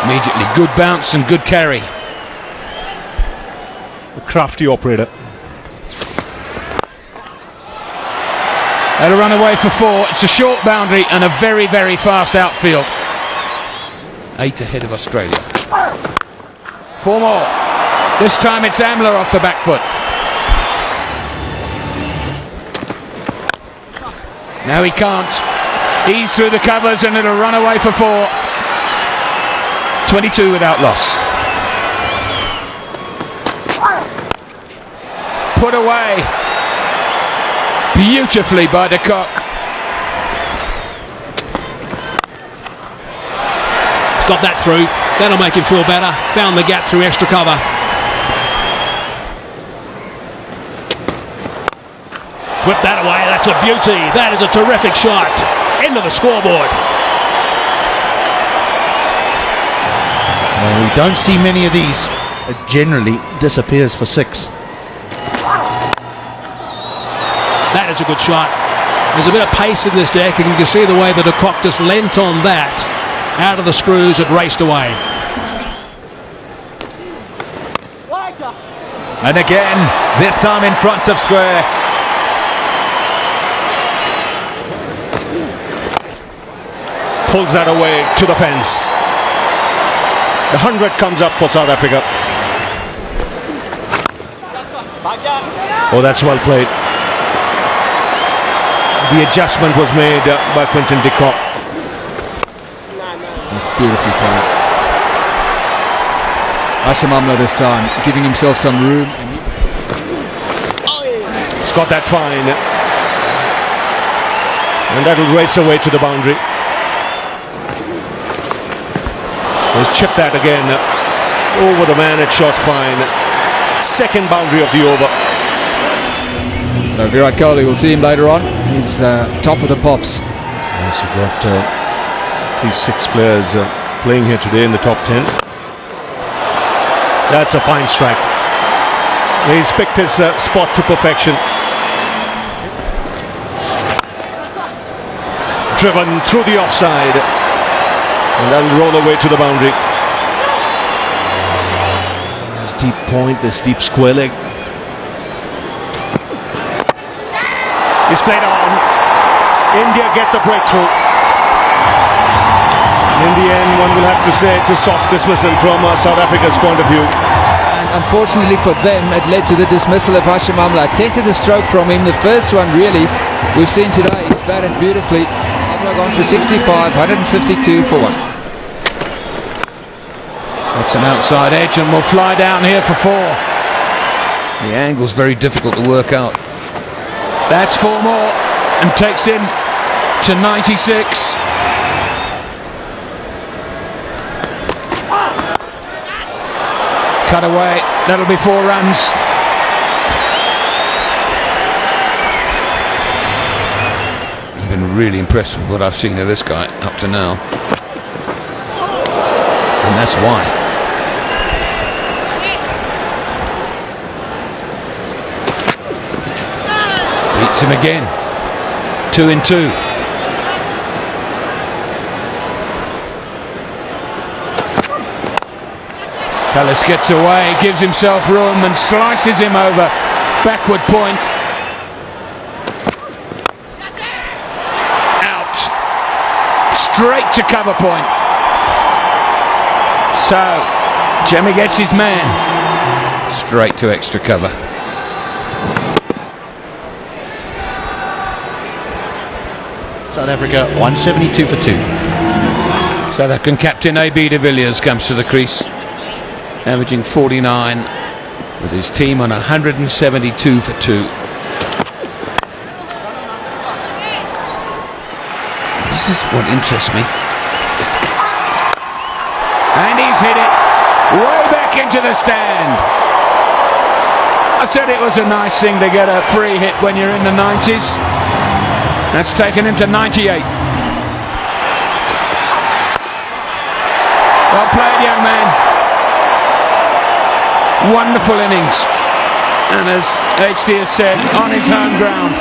Immediately good bounce and good carry. The crafty operator. They'll run away for 4. It's a short boundary and a very, very fast outfield. 8 ahead of Australia. 4 more. This time it's Amler off the back foot. Now he can't. He's through the covers and it'll run away for 4. 22 without loss. Put away beautifully by de Kock. Got that through. That'll make him feel better. Found the gap through extra cover. Whip that away. That's a beauty. That is a terrific shot. End of the scoreboard. Well, we don't see many of these. It generally disappears for 6. That is a good shot. There's a bit of pace in this deck, and you can see the way that de Kock just leant on that. Out of the screws, it raced away. And again, this time in front of square. Pulls that away to the fence. The 100 comes up for South Africa. Oh, that's well played. The adjustment was made by Quinton de Kock. That's beautifully played. Hashim Amla this time giving himself some room. He's got that fine. And that'll race away to the boundary. He's chipped that again over the man at short fine. Second boundary of the over. So Virat Kohli, we'll see him later on. He's top of the pops. Yes, you've got these 6 players playing here today in the top 10. That's a fine strike. He's picked his spot to perfection. Driven through the offside. And that'll roll away to the boundary. This deep point, this deep square leg. It's played on. India get the breakthrough. In the end, one will have to say it's a soft dismissal from South Africa's point of view. And unfortunately for them, it led to the dismissal of Hashim Amla. Tentative stroke from him, the first one really we've seen today. He's batted beautifully. Amla gone for 65, 152 for 1. That's an outside edge and will fly down here for 4. The angle's very difficult to work out. That's 4 more and takes him to 96. Cut away, that'll be 4 runs. I've been really impressed with what I've seen of this guy up to now. And that's why. Beats him again. 2 in 2. Palace gets away, gives himself room and slices him over. Backward point. Out. Straight to cover point. So, Jemmy gets his man. Straight to extra cover. South Africa 172 for 2. South African captain AB de Villiers comes to the crease, averaging 49 with his team on 172 for 2. This is what interests me. And he's hit it way back into the stand. I said it was a nice thing to get a free hit when you're in the 90s. That's taken him to 98. Well played, young man. Wonderful innings. And as HD has said, on his home ground.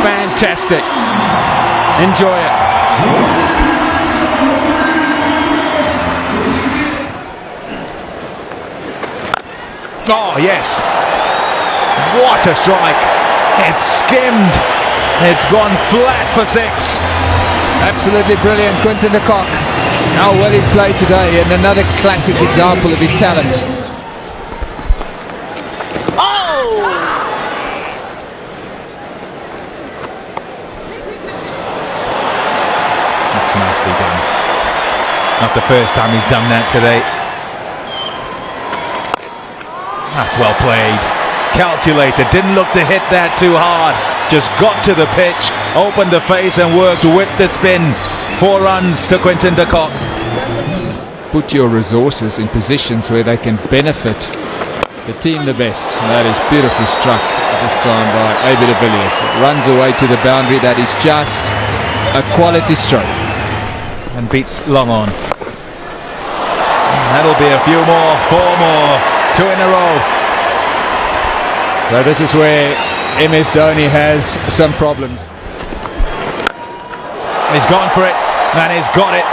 Fantastic. Enjoy it. Oh, yes. What a strike. It's skimmed. It's gone flat for 6. Absolutely brilliant, Quinton de Kock. How well he's played today, and another classic example of his talent. That's nicely done. Not the first time he's done that today. That's well played. Calculated, didn't look to hit that too hard. Just got to the pitch, opened the face and worked with the spin. 4 runs to Quinton de Kock. Put your resources in positions where they can benefit the team the best. And that is beautifully struck this time by AB de Villiers. Runs away to the boundary. That is just a quality stroke. And beats long on. That'll be a few more, 4 more, 2 in a row. So this is where MS Dhoni has some problems. He's gone for it, and he's got it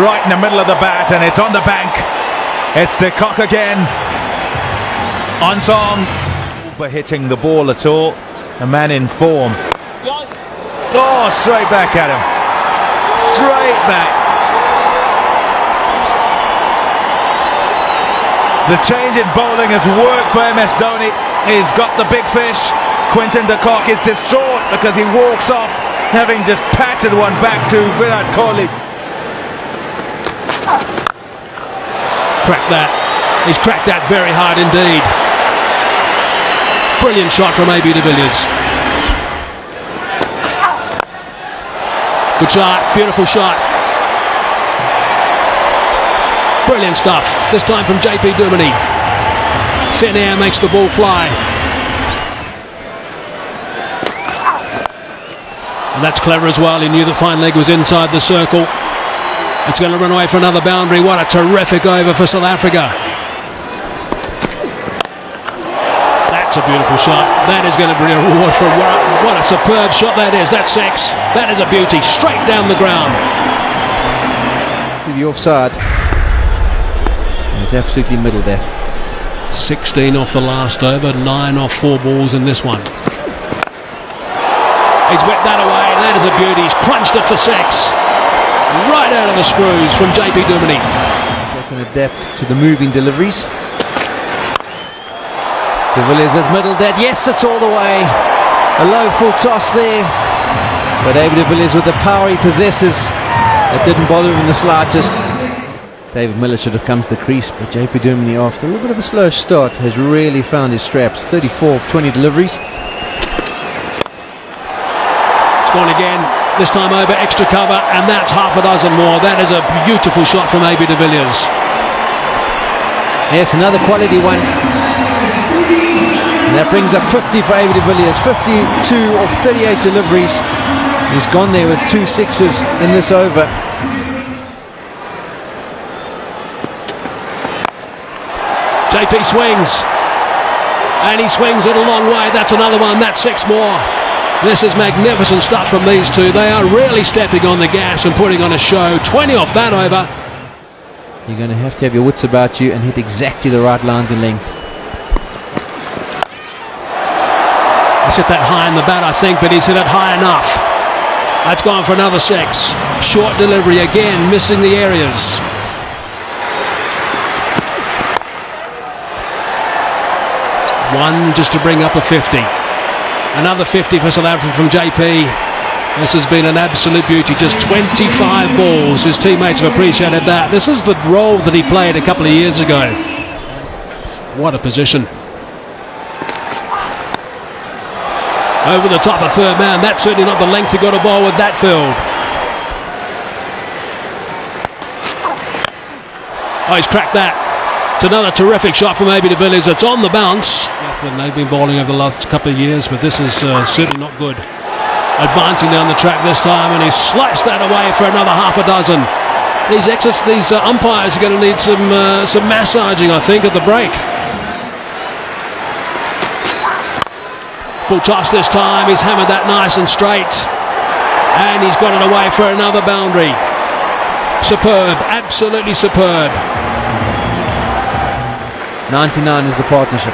right in the middle of the bat, and it's on the bank. It's de Kock again. On song. Over hitting the ball at all. A man in form. Oh, straight back at him. Straight back. The change in bowling has worked for MS Dhoni. He's got the big fish. Quinton de Kock is distraught because he walks off, having just patted one back to Virat Kohli. Cracked that. He's cracked that very hard indeed. Brilliant shot from AB de Villiers. Good shot, beautiful shot. Brilliant stuff. This time from JP Duminy. Thin air makes the ball fly. And that's clever as well. He knew the fine leg was inside the circle. It's going to run away for another boundary. What a terrific over for South Africa. That's a beautiful shot. That is going to bring a reward for what a superb shot that is. That's 6. That is a beauty. Straight down the ground. With the offside. He's absolutely middled that. 16 off the last over, 9 off 4 balls in this one. He's whipped that away. That is a beauty. He's punched it for 6. Right out of the screws from JP Duminy. They can adapt to the moving deliveries. De Villiers has middled that. Yes, it's all the way. A low full toss there. But AB de Villiers, with the power he possesses, it didn't bother him in the slightest. David Miller should have come to the crease, but JP Duminy, after a little bit of a slow start, has really found his straps. 34 of 20 deliveries. It's gone again. This time over extra cover, and that's half a dozen more. That is a beautiful shot from AB de Villiers. Yes, another quality one. And that brings up 50 for AB de Villiers. 52 of 38 deliveries. He's gone there with 2 sixes in this over. JP swings, and he swings it a long way. That's another one. That's 6 more. This is magnificent stuff from these two. They are really stepping on the gas and putting on a show. 20 off that over. You're going to have your wits about you and hit exactly the right lines and lengths. He's hit that high in the bat, I think, but he's hit it high enough. That's gone for another 6. Short delivery again, missing the areas. One just to bring up a 50. Another 50 for South Africa from JP. This has been an absolute beauty. Just 25 balls. His teammates have appreciated that. This is the role that he played a couple of years ago. What a position. Over the top of third man. That's certainly not the length he got a ball with that field. Oh, he's cracked that. It's another terrific shot from AB de Villiers. It's on the bounce. They've been bowling over the last couple of years, but this is certainly not good. Advancing down the track this time, and he's sliced that away for another half a dozen. These umpires are going to need some massaging, I think, at the break. Full toss this time. He's hammered that nice and straight, and he's got it away for another boundary. Superb, absolutely superb. 99 is the partnership.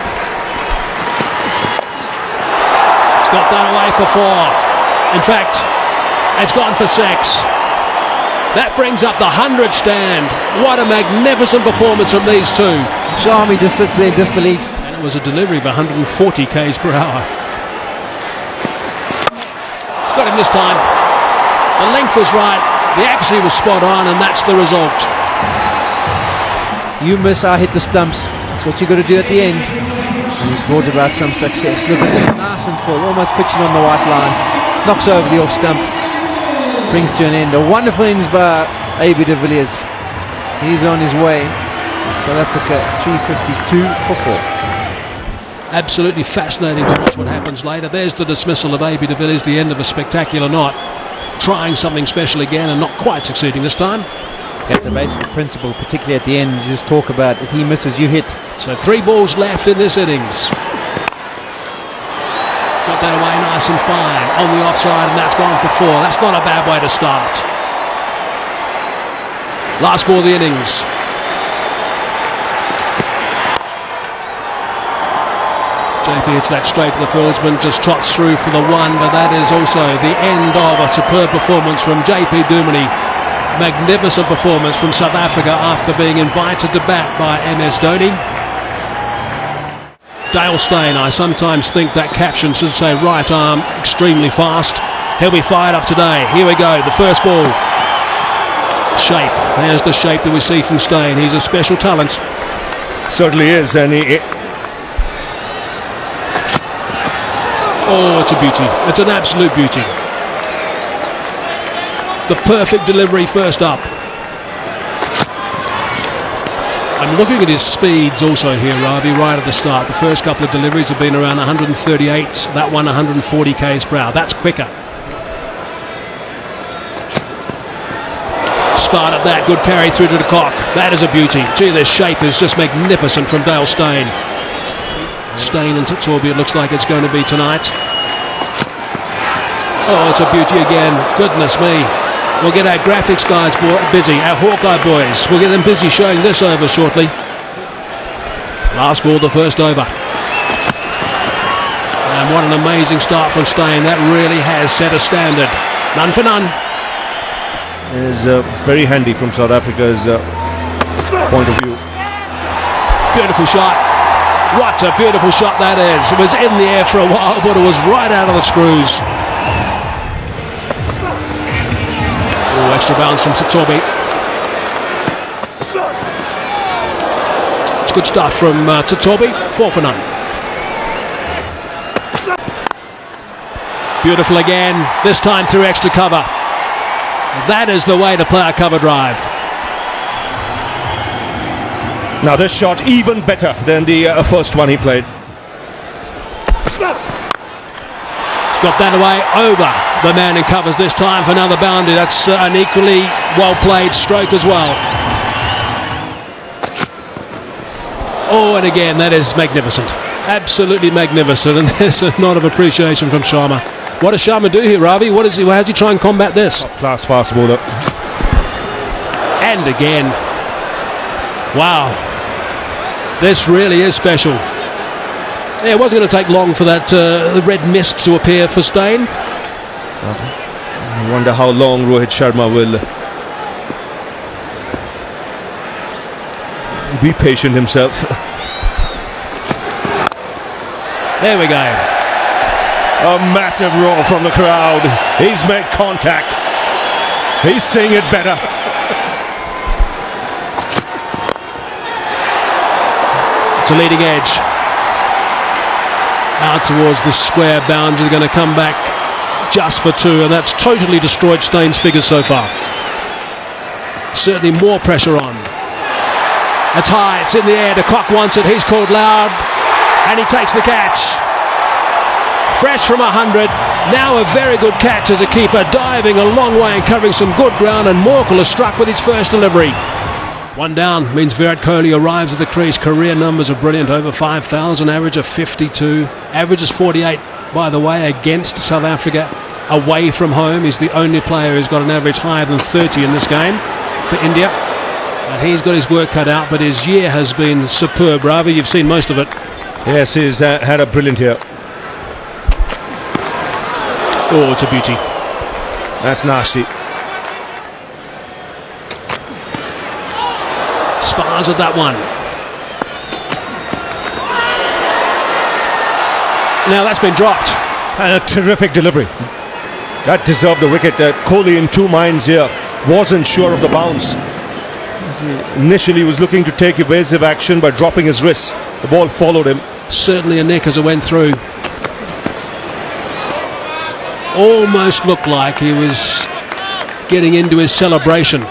It's got that away for 4. In fact, it's gone for 6. That brings up the 100 stand. What a magnificent performance from these two. Sharmi just sits there in disbelief. And it was a delivery of 140 k's per hour. It's got him this time. The length was right, the accuracy was spot on, and that's the result. You miss, I hit the stumps. That's what you got to do at the end. And he's brought about some success. Look at this, nice and full, almost pitching on the white line. Knocks over the off stump. Brings to an end. A wonderful innings by A.B. de Villiers. He's on his way. South Africa 352 for 4. Absolutely fascinating to watch what happens later. There's the dismissal of A.B. de Villiers, the end of a spectacular night. Trying something special again and not quite succeeding this time. That's a basic principle, particularly at the end. You just talk about if he misses, you hit. So 3 balls left in this innings. Got that away nice and fine on the offside, and that's gone for 4. That's not a bad way to start. Last ball of the innings. JP hits that straight to the fieldsman, just trots through for the 1, but that is also the end of a superb performance from JP Duminy. Magnificent performance from South Africa after being invited to bat by MS Dhoni. Dale Steyn, I sometimes think that caption should say right arm extremely fast. He'll be fired up today. Here we go, the first ball. Shape, there's the shape that we see from Steyn. He's a special talent. Certainly is, and Oh, it's a beauty. It's an absolute beauty. The perfect delivery first up. I'm looking at his speeds also here, Ravi, right at the start. The first couple of deliveries have been around 138, that one 140 k's per hour. That's quicker. Start at that, good carry through to the cock. That is a beauty. Gee, this shape is just magnificent from Dale Steyn. Steyn and Tutobi, it looks like it's going to be tonight. Oh, it's a beauty again. Goodness me. We'll get our graphics guys busy, our Hawkeye boys. We'll get them busy showing this over shortly. Last ball, the first over. And what an amazing start from Steyn. That really has set a standard. None for none. is very handy from South Africa's point of view. Beautiful shot. What a beautiful shot that is. It was in the air for a while, but it was right out of the screws. Oh, extra bounce from Tutobi. It's good stuff from Tutobi. 4 for none. Beautiful again, this time through extra cover. That is the way to play a cover drive. Now this shot even better than the first one he played. He's got that away over the man who covers this time for another boundary. That's an equally well played stroke as well. Oh, and again, that is magnificent. Absolutely magnificent, and there's a nod of appreciation from Sharma. What does Sharma do here, Ravi? How does he try and combat this? Class fast bowler. And again. Wow. This really is special. Yeah, it wasn't going to take long for that red mist to appear for Steyn. I wonder how long Rohit Sharma will be patient himself. There we go. A massive roar from the crowd. He's made contact. He's seeing it better. It's a leading edge. Out towards the square boundary. They're going to come back just for 2, and that's totally destroyed Steyn's figures so far. Certainly more pressure on. It's high, it's in the air. De Kock wants it. He's called loud, and he takes the catch. Fresh from 100, now a very good catch as a keeper, diving a long way and covering some good ground, and Morkel has struck with his first delivery. 1 down means Virat Kohli arrives at the crease. Career numbers are brilliant, over 5,000, average of 52. Average is 48, by the way, against South Africa. Away from home, he's the only player who's got an average higher than 30 in this game for India. But he's got his work cut out, but his year has been superb. Ravi, you've seen most of it. Yes, he's had a brilliant year. Oh, it's a beauty. That's nasty. Spars at that one. Now that's been dropped. And a terrific delivery. That deserved the wicket. Kohli in two minds here. Wasn't sure of the bounce. Initially was looking to take evasive action by dropping his wrist. The ball followed him. Certainly a neck as it went through. Almost looked like he was getting into his celebration.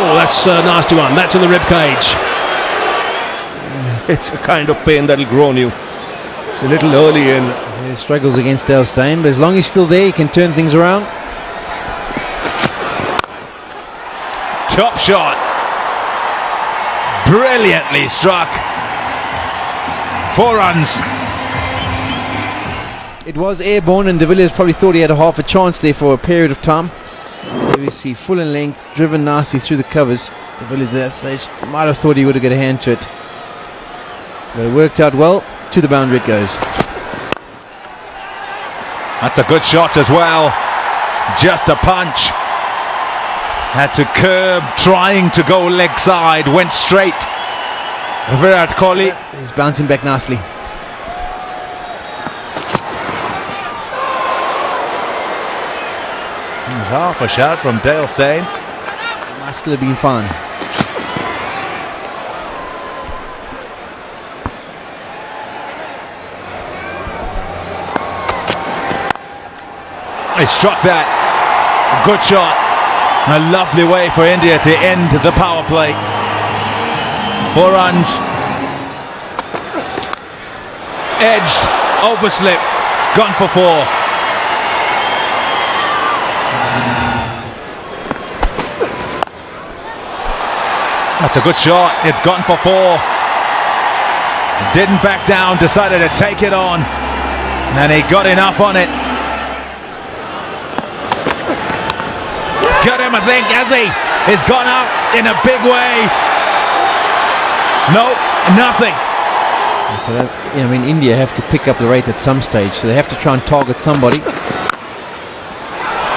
Oh, that's a nasty one. That's in the rib cage. It's a kind of pain that'll grow on you. It's a little early in. He struggles against Dale Steyn, but as long as he's still there, he can turn things around. Top shot. Brilliantly struck. 4 runs. It was airborne, and de Villiers probably thought he had a half a chance there for a period of time. There we see full and length, driven nicely through the covers. De Villiers might have thought he would have got a hand to it. But it worked out well. To the boundary it goes. That's a good shot as well. Just a punch. Had to curb, trying to go leg side, went straight. Virat Kohli. He's bouncing back nicely. There's half a shot from Dale Steyn. Might still have been fine. He struck that. Good shot. A lovely way for India to end the power play. 4 runs. Edged, overslip, gone for 4. That's a good shot. It's gone for 4. Didn't back down, decided to take it on. And he got enough on it. Got him, I think, has he? He's gone up in a big way. No, nothing. So that, India have to pick up the rate at some stage, so they have to try and target somebody. It's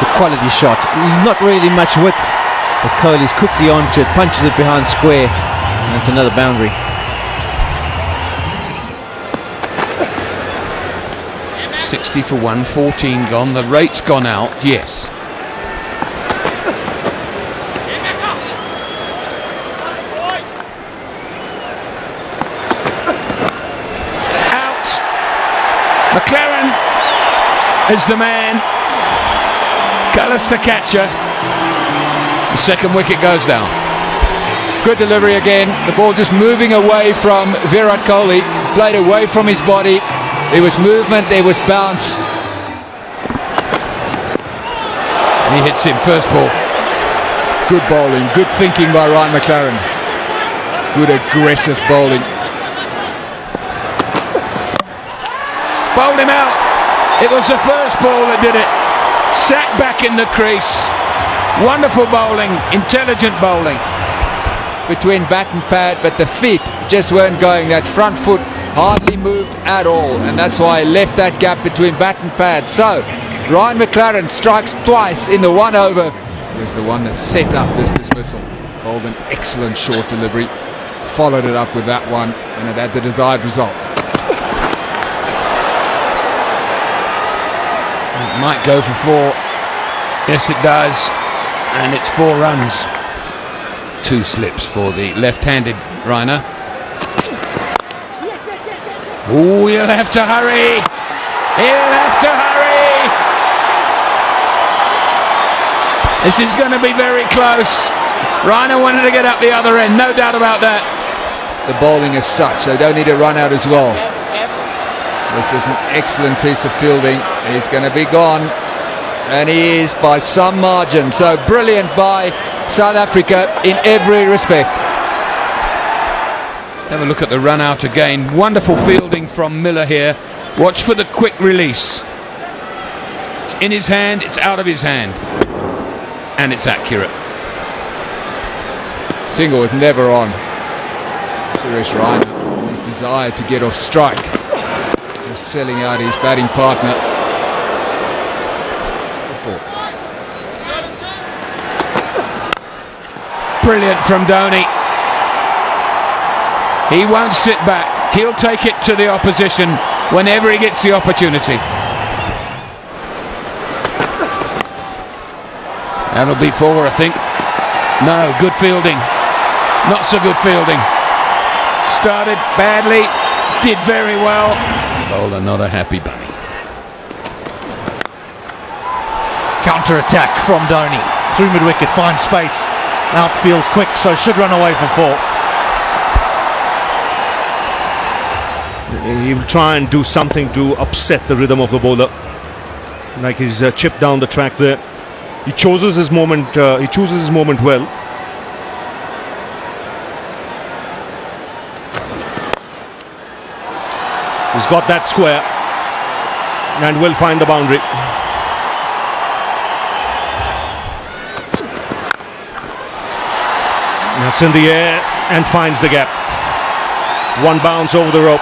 a quality shot. Not really much width, but Kohli's quickly onto it, punches it behind square, and it's another boundary. $60 for 1, 14 gone. The rate's gone out, yes. McLaren is the man. Cullis the catcher. The second wicket goes down. Good delivery again. The ball just moving away from Virat Kohli. Played away from his body. There was movement, there was bounce. He hits him first ball. Good bowling, good thinking by Ryan McLaren. Good aggressive bowling. Bowled him out. It was the first ball that did it. Sat back in the crease. Wonderful bowling, intelligent bowling. Between bat and pad, but the feet just weren't going. That front foot hardly moved at all, and that's why he left that gap between bat and pad. So Ryan McLaren strikes twice in the 1 over. It was the one that set up this dismissal. Bowled an excellent short delivery, followed it up with that one, and it had the desired result. It might go for 4. Yes, it does. And it's 4 runs. 2 slips for the left-handed Raina. Oh, he'll have to hurry. He'll have to hurry. This is going to be very close. Raina wanted to get up the other end, no doubt about that. The bowling is such, they don't need to run out as well. This is an excellent piece of fielding. He's going to be gone, and he is by some margin. So brilliant by South Africa in every respect. Let's have a look at the run out again. Wonderful fielding from Miller here. Watch for the quick release. It's in his hand, it's out of his hand, and it's accurate. Single was never on. Suresh Raina, his desire to get off strike, just selling out his batting partner. Brilliant from Dhoni. He won't sit back. He'll take it to the opposition whenever he gets the opportunity. That'll be 4, I think. No, good fielding. Not so good fielding. Started badly, did very well. Bowler not a happy bunny. Counter-attack from Dhoni. Through mid-wicket, finds space. Outfield quick, so should run away for 4. He will try and do something to upset the rhythm of the bowler. Like he's chipped down the track there. He chooses his moment. He chooses his moment well. He's got that square and will find the boundary. That's in the air and finds the gap. One bounce over the rope.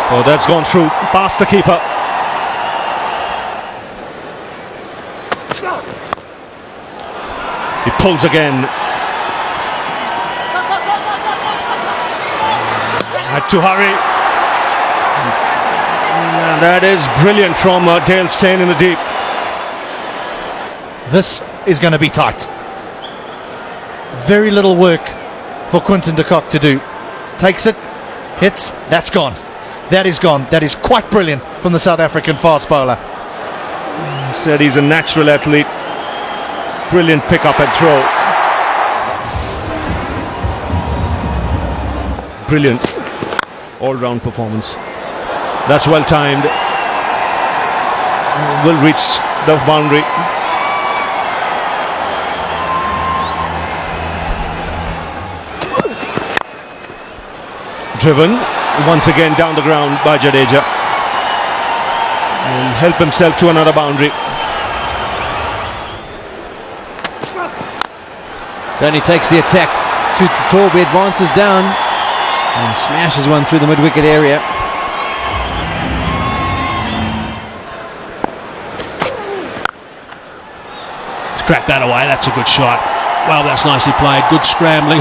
Oh, that's gone through past the keeper. He pulls again. Had to hurry. And that is brilliant from Dale Steyn in the deep. This is going to be tight. Very little work for Quinton de Kock to do. Takes it, hits, that's gone. That is gone. That is quite brilliant from the South African fast bowler. He said he's a natural athlete. Brilliant pick up and throw. Brilliant all-round performance. That's well timed. Will reach the boundary. Driven once again down the ground by Jadeja and help himself to another boundary. Dhoni takes the attack to Torby, advances down and smashes one through the mid-wicket area. Crack that away, that's a good shot. Well, that's nicely played, good scrambling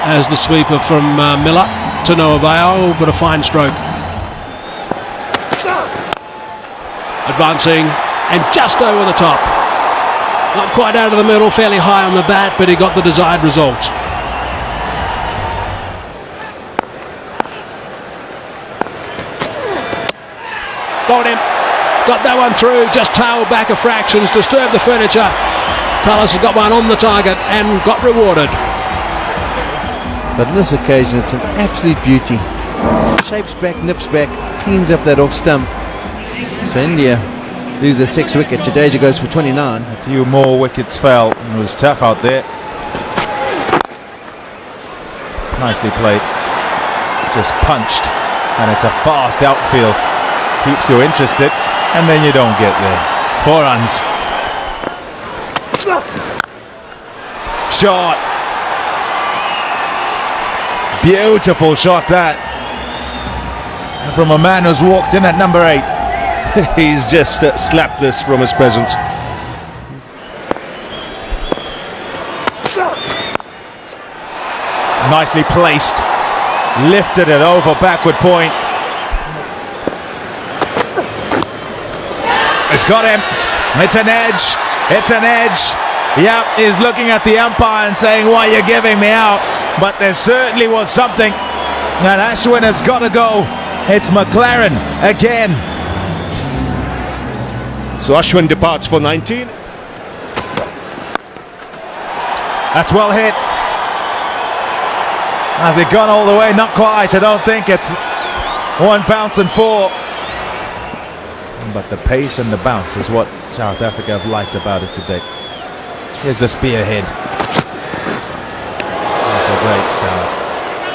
as the sweeper from Miller to no avail, but a fine stroke. Advancing and just over the top. Not quite out of the middle, fairly high on the bat, but he got the desired result. Got him. Got that one through, just tailed back a fractions, disturbed the furniture. Carlos has got one on the target and got rewarded. But on this occasion, it's an absolute beauty. Shapes back, nips back, cleans up that off stump. So India lose their 6th wicket. Jadeja goes for 29. A few more wickets fell. It was tough out there. Nicely played. Just punched. And it's a fast outfield. Keeps you interested. And then you don't get there. 4 runs. Shot. Beautiful shot that. From a man who's walked in at number 8. He's just slapped this from his presence. Nicely placed. Lifted it over backward point. It's got him. It's an edge. It's an edge. Yep, he's looking at the umpire and saying, why are you giving me out? But there certainly was something. And Ashwin has got to go. It's McLaren again. So Ashwin departs for 19. That's well hit. Has it gone all the way? Not quite. I don't think. It's 1 bounce and 4. But the pace and the bounce is what South Africa have liked about it today. Here's the spearhead. That's a great start.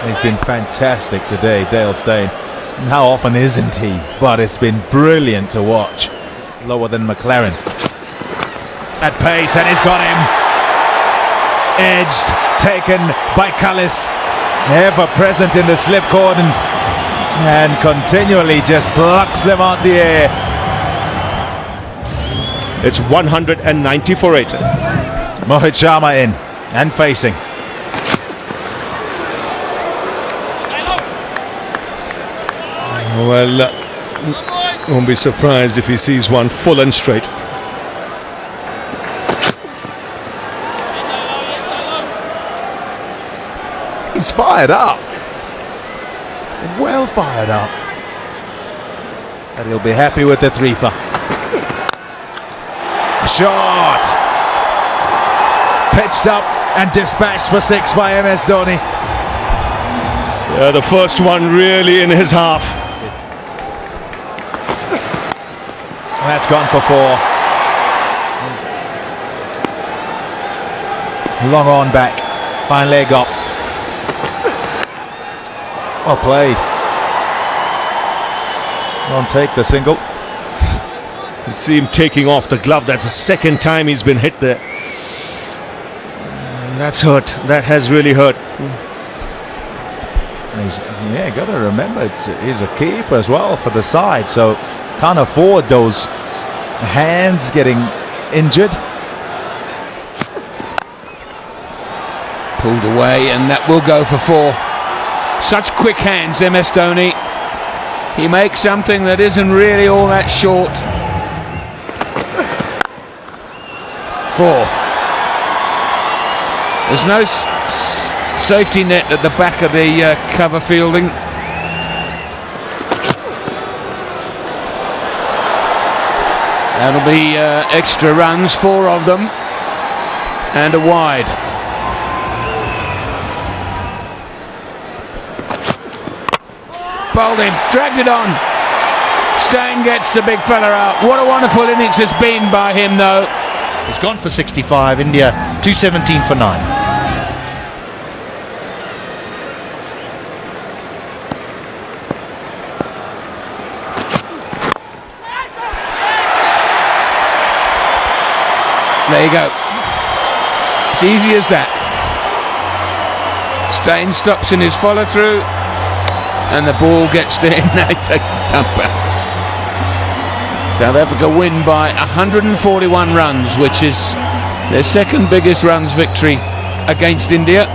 He's been fantastic today, Dale Steyn. And how often isn't he? But it's been brilliant to watch. Lower than McLaren. at pace, and he's got him. Edged, taken by Cullis, ever present in the slip cordon, and continually just plucks them out the air. It's 190 for 8. Mohit Sharma in and facing. Well, won't be surprised if he sees one full and straight. He's fired up. Well fired up. But he'll be happy with the 3 for. Shot. Pitched up and dispatched for 6 by MS Dhoni. Yeah, the first one really in his half. That's gone for 4. Long on back. Fine leg up. Well played. Don't take the single. You see him taking off the glove. That's the second time he's been hit there. That's hurt. That has really hurt. Yeah, got to remember he's a keeper as well for the side, so can't afford those hands getting injured. Pulled away, and that will go for 4. Such quick hands, MS Dhoni. He makes something that isn't really all that short. 4. There's no safety net at the back of the cover fielding. That'll be extra runs, 4 of them, and a wide. Bowled him, dragged it on. Steyn gets the big fella out. What a wonderful innings it's been by him, though. He's gone for 65. India 217 for 9. There you go. It's easy as that. Steyn stops in his follow through, and the ball gets to him. Now he takes the stump out. South Africa win by 141 runs, which is their second biggest runs victory against India.